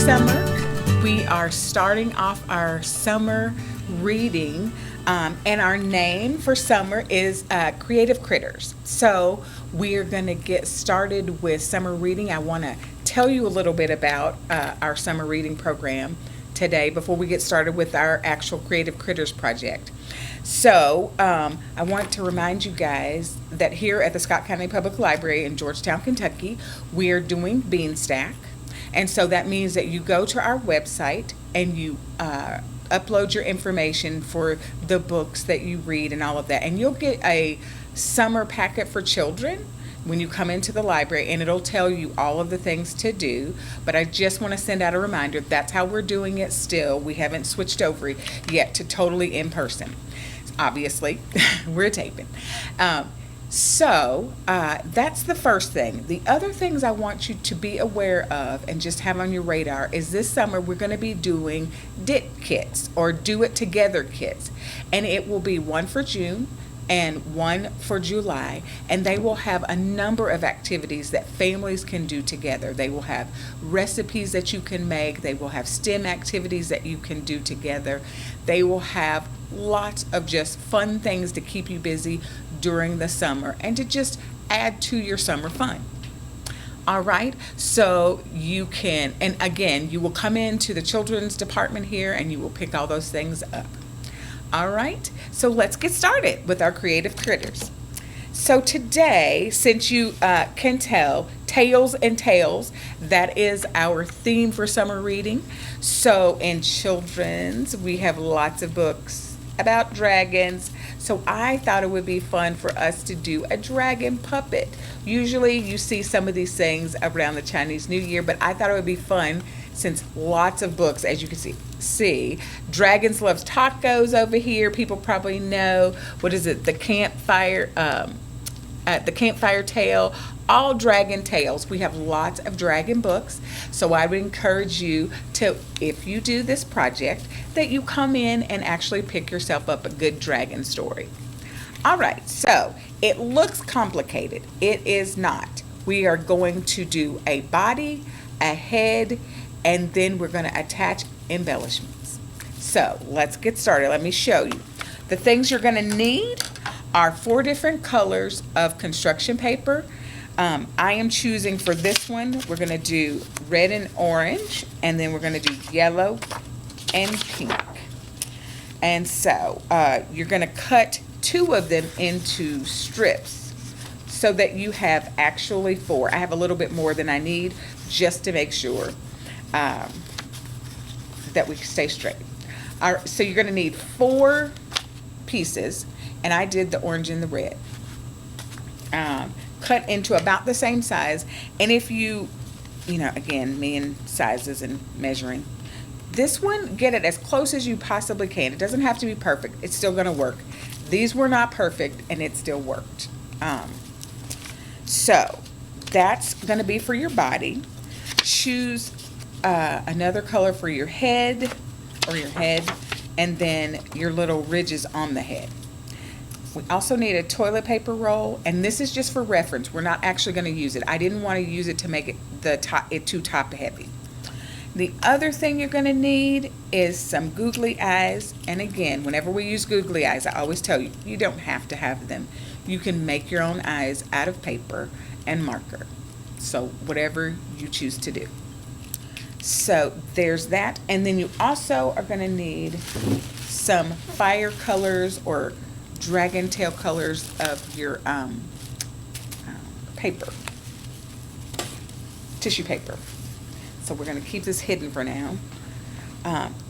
summer. We are starting off our summer reading, and our name for summer is Creative Critters. So we're going to get started with summer reading. I want to tell you a little bit about our summer reading program today before we get started with our actual Creative Critters project. So I want to remind you guys that here at the Scott County Public Library in Georgetown, Kentucky, we're doing Beanstack. And so that means that you go to our website and you upload your information for the books that you read and all of that. And you'll get a summer packet for children when you come into the library, and it'll tell you all of the things to do. But I just want to send out a reminder, that's how we're doing it still. We haven't switched over yet to totally in person. Obviously, we're taping. So that's the first thing. The other things I want you to be aware of and just have on your radar is this summer we're going to be doing DIT kits or Do It Together kits. And it will be one for June and one for July, and they will have a number of activities that families can do together. They will have recipes that you can make. They will have STEM activities that you can do together. They will have lots of just fun things to keep you busy during the summer and to just add to your summer fun. All right, so you can, and again, you will come into the children's department here and you will pick all those things up. All right, so let's get started with our Creative Critters. So today, since you can tell, Tales and Tales, that is our theme for summer reading. So in children's, we have lots of books about dragons. So I thought it would be fun for us to do a dragon puppet. Usually you see some of these things around the Chinese New Year, but I thought it would be fun since lots of books, as you can see, Dragons Loves Tacos over here. People probably know, what is it, the campfire tale, all dragon tales. We have lots of dragon books, so I would encourage you to, if you do this project, that you come in and actually pick yourself up a good dragon story. All right, so it looks complicated. It is not. We are going to do a body, a head, and then we're going to attach embellishments. So let's get started. Let me show you. The things you're going to need are 4 different colors of construction paper. I am choosing for this one, we're going to do red and orange, and then we're going to do yellow and pink. And so you're going to cut 2 of them into strips so that you have actually 4. I have a little bit more than I need just to make sure that we stay straight. So you're going to need 4 pieces, and I did the orange and the red. Cut into about the same size, and if you know, again, me and sizes and measuring. This one, get it as close as you possibly can. It doesn't have to be perfect. It's still going to work. These were not perfect, and it still worked. So that's going to be for your body. Choose another color for your head, and then your little ridges on the head. We also need a toilet paper roll, and this is just for reference. We're not actually going to use it. I didn't want to use it to make it too top heavy. The other thing you're going to need is some googly eyes, and again, whenever we use googly eyes, I always tell you, you don't have to have them. You can make your own eyes out of paper and marker. So whatever you choose to do. So there's that, and then you also are going to need some fire colors or dragon tail colors of your paper, tissue paper. So we're going to keep this hidden for now.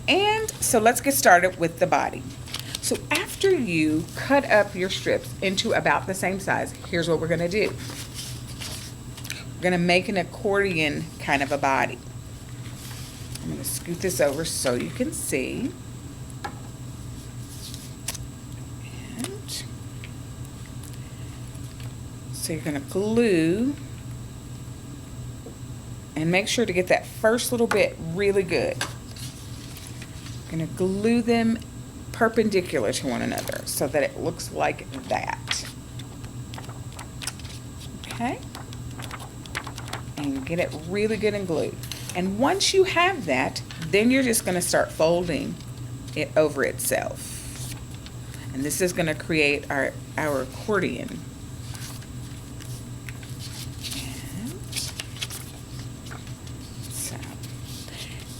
And so let's get started with the body. So after you cut up your strips into about the same size, here's what we're going to do. We're going to make an accordion kind of a body. I'm going to scoot this over so you can see. And so you're going to glue and make sure to get that first little bit really good. You're going to glue them perpendicular to one another so that it looks like that. Okay? And get it really good and glued. And once you have that, then you're just going to start folding it over itself. And this is going to create our accordion.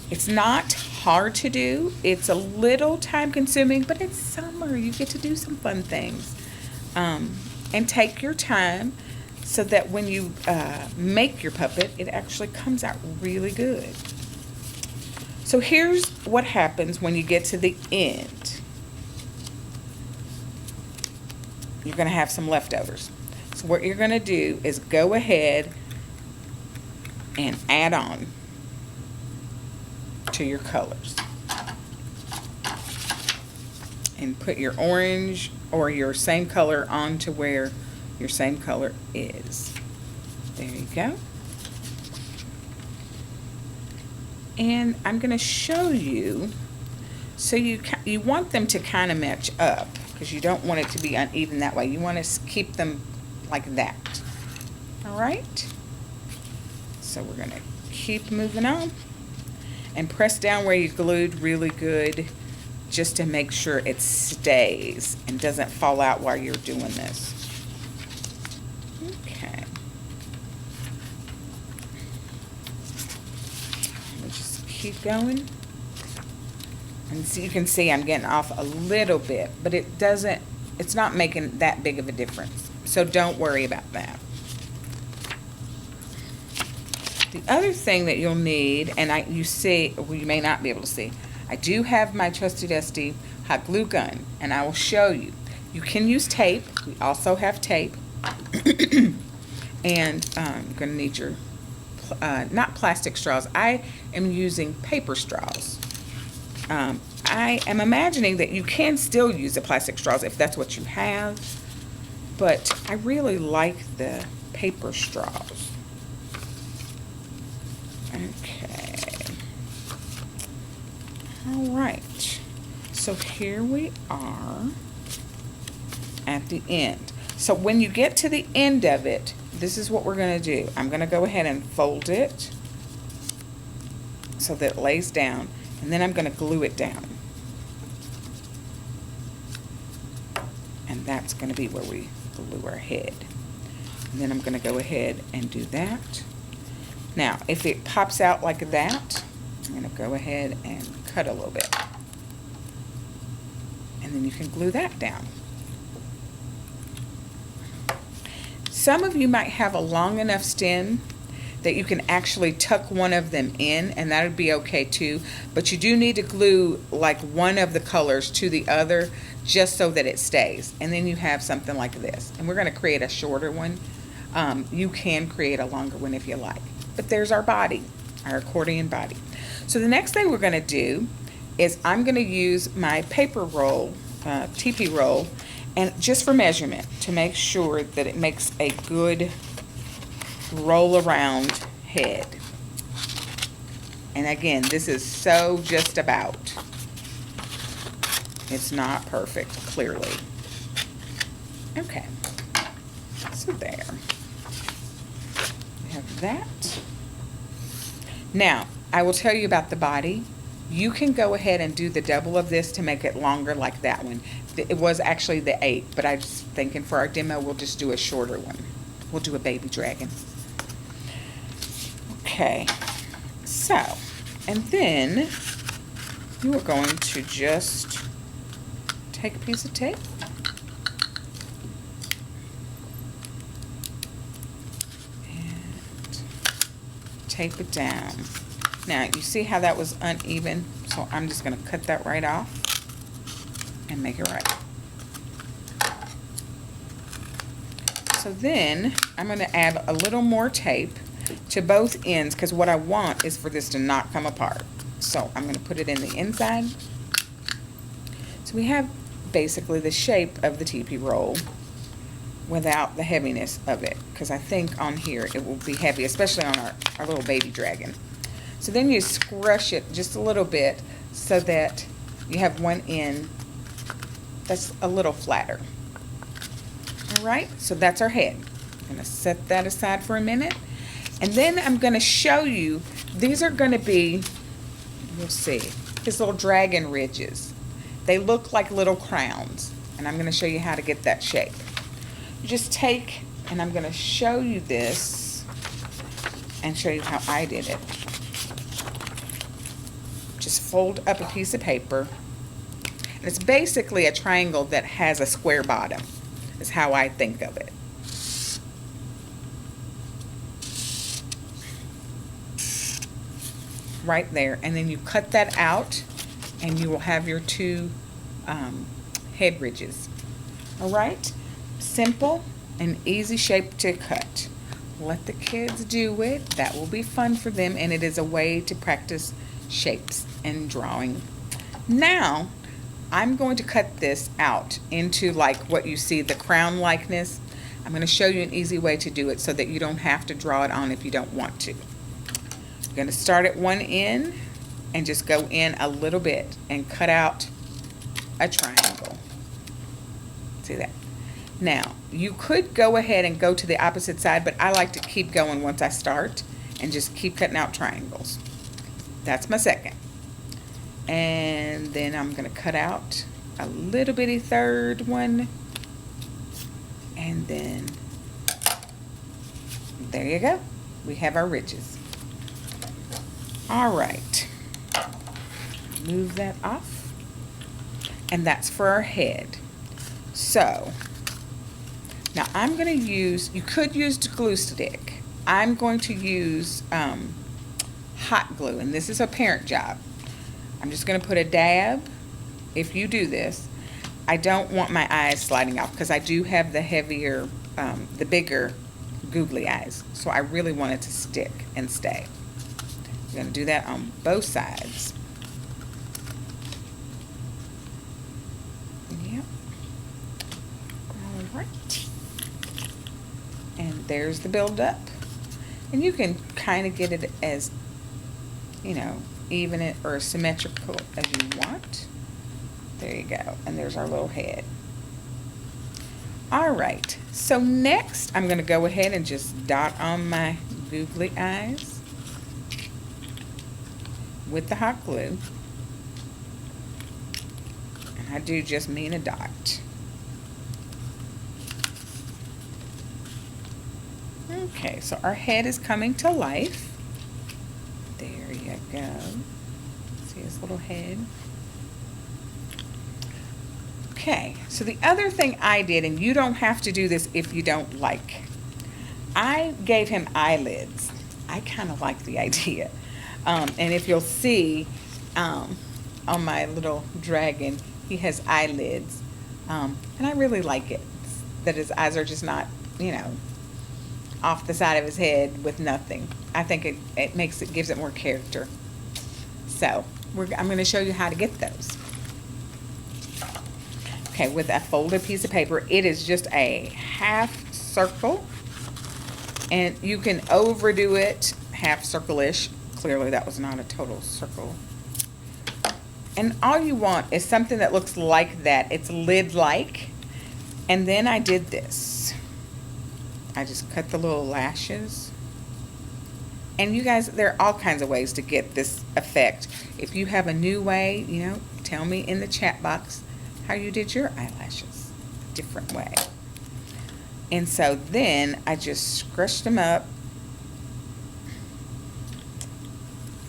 It's not hard to do. It's a little time consuming, but it's summer. You get to do some fun things. And take your time so that when you make your puppet, it actually comes out really good. So here's what happens when you get to the end. You're going to have some leftovers. So what you're going to do is go ahead and add on to your colors. And put your orange or your same color onto where your same color is. There you go. And I'm going to show you, so you want them to kind of match up, because you don't want it to be uneven that way. You want to keep them like that. All right? So we're going to keep moving on. And press down where you glued really good, just to make sure it stays and doesn't fall out while you're doing this. Okay. We'll just keep going. And so you can see I'm getting off a little bit, but it's not making that big of a difference. So don't worry about that. The other thing that you'll need, and you may not be able to see, I do have my trusty dusty hot glue gun, and I will show you. You can use tape. We also have tape. And you're going to need your, not plastic straws. I am using paper straws. I am imagining that you can still use the plastic straws if that's what you have, but I really like the paper straws. Okay. All right. So here we are at the end. So when you get to the end of it, this is what we're going to do. I'm going to go ahead and fold it so that it lays down, and then I'm going to glue it down. And that's going to be where we glue our head. And then I'm going to go ahead and do that. Now, if it pops out like that, I'm going to go ahead and cut a little bit. And then you can glue that down. Some of you might have a long enough stem that you can actually tuck one of them in, and that would be okay too. But you do need to glue like one of the colors to the other just so that it stays. And then you have something like this. And we're going to create a shorter one. You can create a longer one if you like. But there's our body, our accordion body. So the next thing we're going to do is I'm going to use my paper roll, TP roll, and just for measurement to make sure that it makes a good roll around head. And again, this is so just about. It's not perfect, clearly. Okay, so there. We have that. Now, I will tell you about the body. You can go ahead and do the double of this to make it longer like that one. It was actually the 8, but I was thinking for our demo, we'll just do a shorter one. We'll do a baby dragon. Okay, so, and then you are going to just take a piece of tape and tape it down. Now, you see how that was uneven? So I'm just going to cut that right off and make it right. So then I'm going to add a little more tape to both ends, because what I want is for this to not come apart. So I'm going to put it in the inside. So we have basically the shape of the TP roll without the heaviness of it, because I think on here it will be heavy, especially on our little baby dragon. So then you scrush it just a little bit so that you have one end that's a little flatter. All right, so that's our head. I'm going to set that aside for a minute. And then I'm going to show you these are going to be, you'll see, his little dragon ridges. They look like little crowns, and I'm going to show you how to get that shape. You just take, and I'm going to show you this and show you how I did it. Just fold up a piece of paper. And it's basically a triangle that has a square bottom, is how I think of it. Right there, and then you cut that out, and you will have your two head ridges. All right, simple and easy shape to cut. Let the kids do it. That will be fun for them, and it is a way to practice shapes and drawing. Now, I'm going to cut this out into like what you see, the crown likeness. I'm going to show you an easy way to do it so that you don't have to draw it on if you don't want to. You're going to start at one end and just go in a little bit and cut out a triangle. See that? Now, you could go ahead and go to the opposite side, but I like to keep going once I start and just keep cutting out triangles. That's my second. And then I'm going to cut out a little bitty third one. And then there you go. We have our ridges. All right. Move that off. And that's for our head. So, now I'm going to use, you could use the glue stick. I'm going to use hot glue, and this is a parent job. I'm just going to put a dab. If you do this, I don't want my eyes sliding off because I do have the heavier, the bigger googly eyes. So I really want it to stick and stay. I'm going to do that on both sides. Yep. All right. And there's the buildup. And you can kind of get it as, you know, even it or symmetrical as you want. There you go. And there's our little head. All right. So next, I'm going to go ahead and just dot on my googly eyes with the hot glue. And I do just mean a dot. Okay, so our head is coming to life. There you go. See his little head? Okay, so the other thing I did, and you don't have to do this if you don't like, I gave him eyelids. I kind of like the idea. And if you'll see on my little dragon, he has eyelids. And I really like it, that his eyes are just not, you know, off the side of his head with nothing. I think it makes it, gives it more character. So I'm going to show you how to get those. Okay, with a folded piece of paper, it is just a half circle, and you can overdo it, half circle-ish. Clearly that was not a total circle. And all you want is something that looks like that. It's lid-like. And then I did this. I just cut the little lashes. And you guys, there are all kinds of ways to get this effect. If you have a new way, you know, tell me in the chat box how you did your eyelashes. Different way. And so then I just scrushed them up.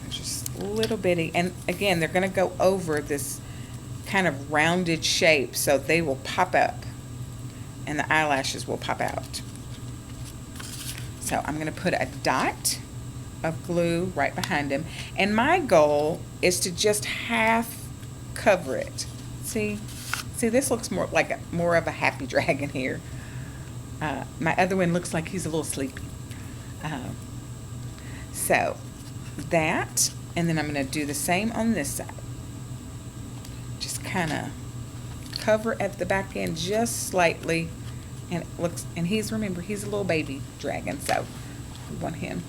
Just a little bitty. And again, they're going to go over this kind of rounded shape, so they will pop up and the eyelashes will pop out. So I'm going to put a dot of glue right behind him. And my goal is to just half cover it. See, this looks more like more of a happy dragon here. My other one looks like he's a little sleepy. So that, and then I'm going to do the same on this side. Just kind of cover at the back end just slightly. And it looks, and remember, he's a little baby dragon, so we want him.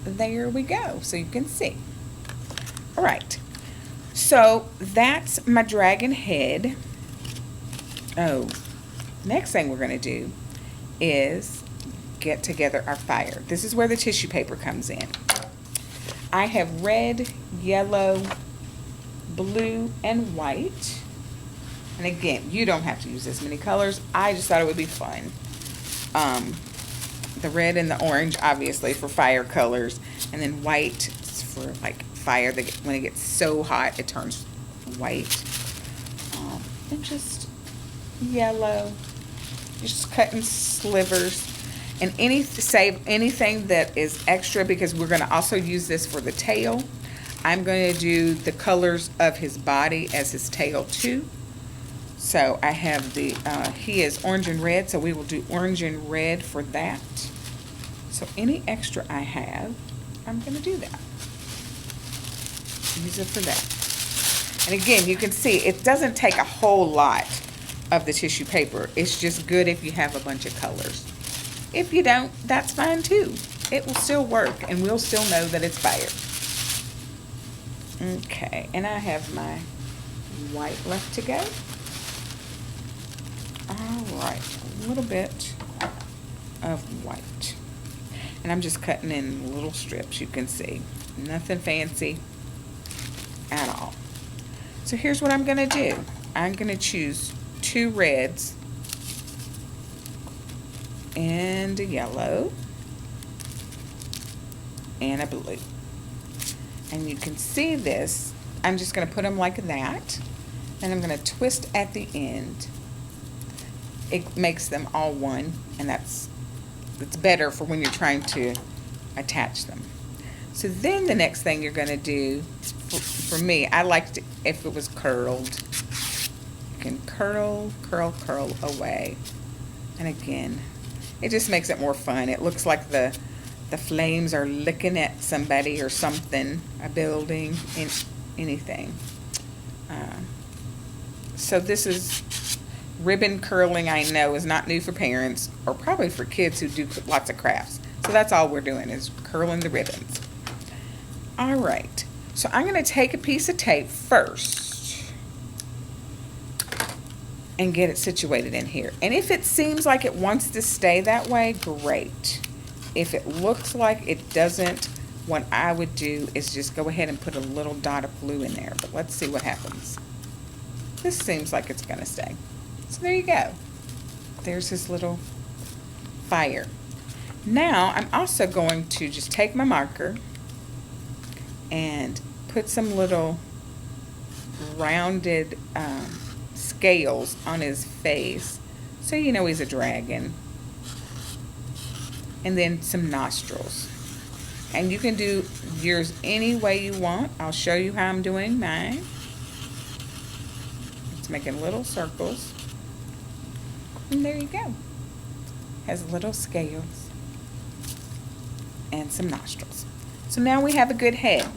There we go, so you can see. All right, so that's my dragon head. Oh, next thing we're going to do is get together our fire. This is where the tissue paper comes in. I have red, yellow, blue, and white. And again, you don't have to use this many colors. I just thought it would be fun. The red and the orange, obviously, for fire colors. And then white is for like fire. When it gets so hot, it turns white. And just yellow. Just cutting slivers. And save anything that is extra, because we're going to also use this for the tail. I'm going to do the colors of his body as his tail too. So I have he is orange and red, so we will do orange and red for that. So any extra I have, I'm going to do that. Use it for that. And again, you can see it doesn't take a whole lot of the tissue paper. It's just good if you have a bunch of colors. If you don't, that's fine too. It will still work, and we'll still know that it's fire. Okay, and I have my white left to go. All right, a little bit of white. And I'm just cutting in little strips, you can see. Nothing fancy at all. So here's what I'm gonna do. I'm gonna choose 2 reds and a yellow and a blue. And you can see this. I'm just going to put them like that, and I'm going to twist at the end. It makes them all one, and it's better for when you're trying to attach them. So then the next thing you're going to do, for me, I liked it if it was curled. You can curl, curl, curl away. And again, it just makes it more fun. It looks like the flames are licking at somebody or something, a building, anything. So this is ribbon curling. I know is not new for parents, or probably for kids who do lots of crafts. So that's all we're doing, is curling the ribbons. All right, so I'm going to take a piece of tape first and get it situated in here. And if it seems like it wants to stay that way, great. If it looks like it doesn't, what I would do is just go ahead and put a little dot of glue in there. But let's see what happens. This seems like it's gonna stay. So there you go. There's his little fire. Now I'm also going to just take my marker and put some little rounded scales on his face, so you know he's a dragon. And then some nostrils. And you can do yours any way you want. I'll show you how I'm doing mine. It's making little circles. And there you go. Has little scales and some nostrils. So now we have a good head.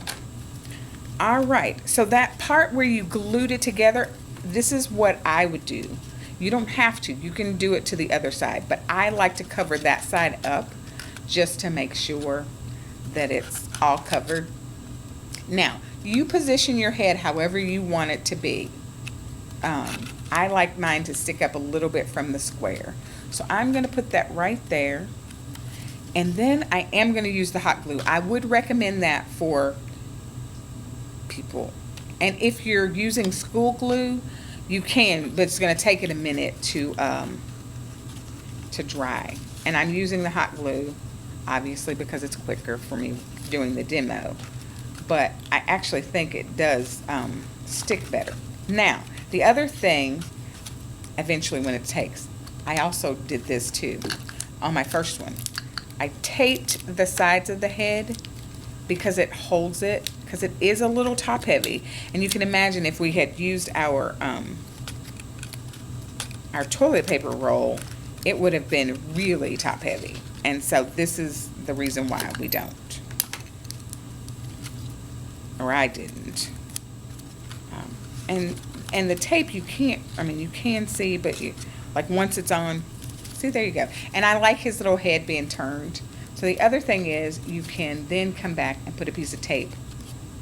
All right, so that part where you glued it together, this is what I would do. You don't have to. You can do it to the other side, but I like to cover that side up just to make sure that it's all covered. Now, you position your head however you want it to be. I like mine to stick up a little bit from the square. So I'm going to put that right there. And then I am going to use the hot glue. I would recommend that for people. And if you're using school glue, you can, but it's going to take it a minute to dry. And I'm using the hot glue, obviously, because it's quicker for me doing the demo. But I actually think it does stick better. Now, the other thing, eventually when it takes, I also did this too on my first one. I taped the sides of the head because it holds it, because it is a little top heavy. And you can imagine if we had used our toilet paper roll, it would have been really top heavy. And so this is the reason why we don't. Or I didn't. And the tape you can't, you can see, but like once it's on, see, there you go. And I like his little head being turned. So the other thing is you can then come back and put a piece of tape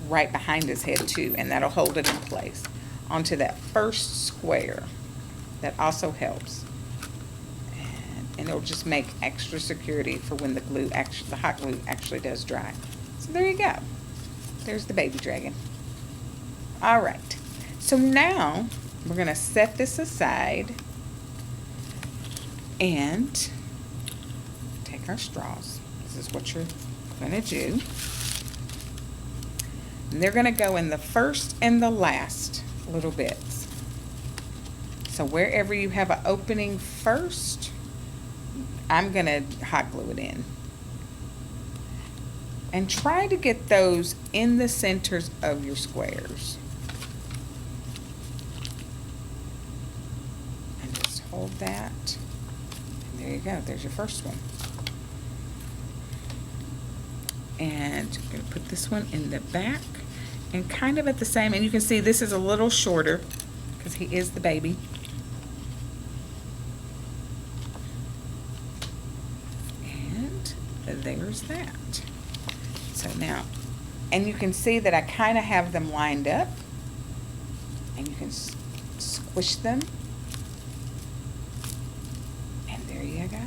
right behind his head too, and that'll hold it in place onto that first square. That also helps. And and it'll just make extra security for when the hot glue actually does dry. So there you go. There's the baby dragon. All right. So now we're going to set this aside and take our straws. This is what you're going to do. And they're going to go in the first and the last little bits. So wherever you have an opening first, I'm going to hot glue it in. And try to get those in the centers of your squares. And just hold that. And there you go. There's your first one. And I'm going to put this one in the back and kind of at the same, and you can see this is a little shorter because he is the baby. And there's that. So now, and you can see that I kind of have them lined up, and you can squish them, and there you go.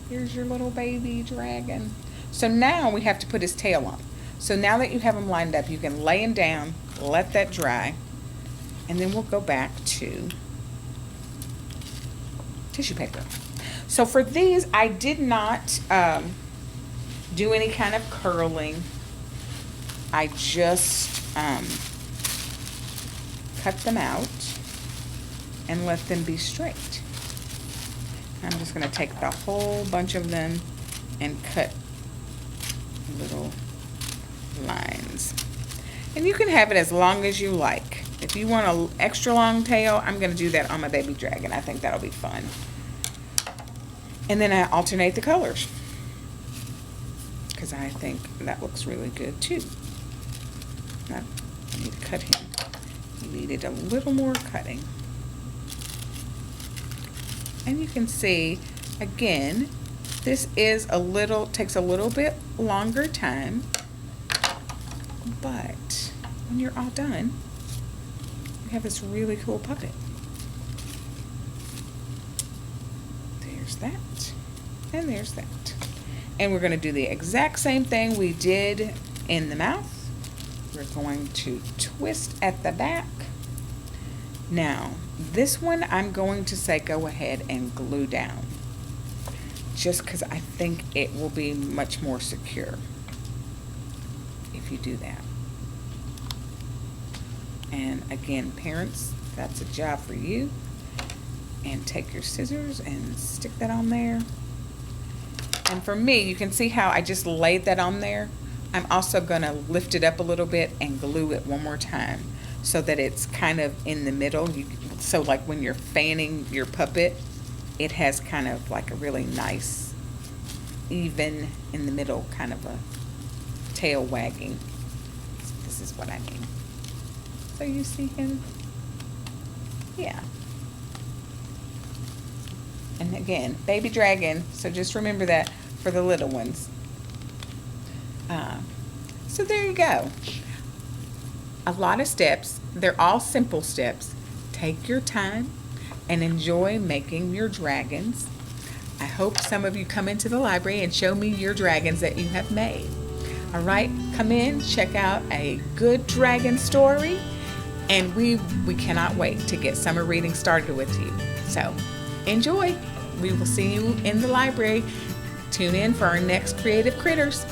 Here's your little baby dragon. So now we have to put his tail on. So now that you have him lined up, you can lay him down, let that dry, and then we'll go back to tissue paper. So for these, I did not do any kind of curling. I just cut them out and let them be straight. I'm just going to take the whole bunch of them and cut little lines. And you can have it as long as you like. If you want an extra long tail, I'm going to do that on my baby dragon. I think that'll be fun. And then I alternate the colors, because I think that looks really good too. Now, I need to cut him. He needed a little more cutting. And you can see, again, this is takes a little bit longer time, but when you're all done, you have this really cool puppet. There's that, and there's that. And we're going to do the exact same thing we did in the mouth. We're going to twist at the back. Now, this one I'm going to say go ahead and glue down, just because I think it will be much more secure if you do that. And again, parents, that's a job for you. And take your scissors and stick that on there. And for me, you can see how I just laid that on there. I'm also going to lift it up a little bit and glue it one more time so that it's kind of in the middle. So like when you're fanning your puppet, it has kind of like a really nice, even in the middle, kind of a tail wagging. This is what I mean. So you see him? Yeah. And again, baby dragon, so just remember that for the little ones. So there you go. A lot of steps. They're all simple steps. Take your time and enjoy making your dragons. I hope some of you come into the library and show me your dragons that you have made. All right, come in, check out a good dragon story, and we cannot wait to get summer reading started with you. So enjoy. We will see you in the library. Tune in for our next Creative Critters.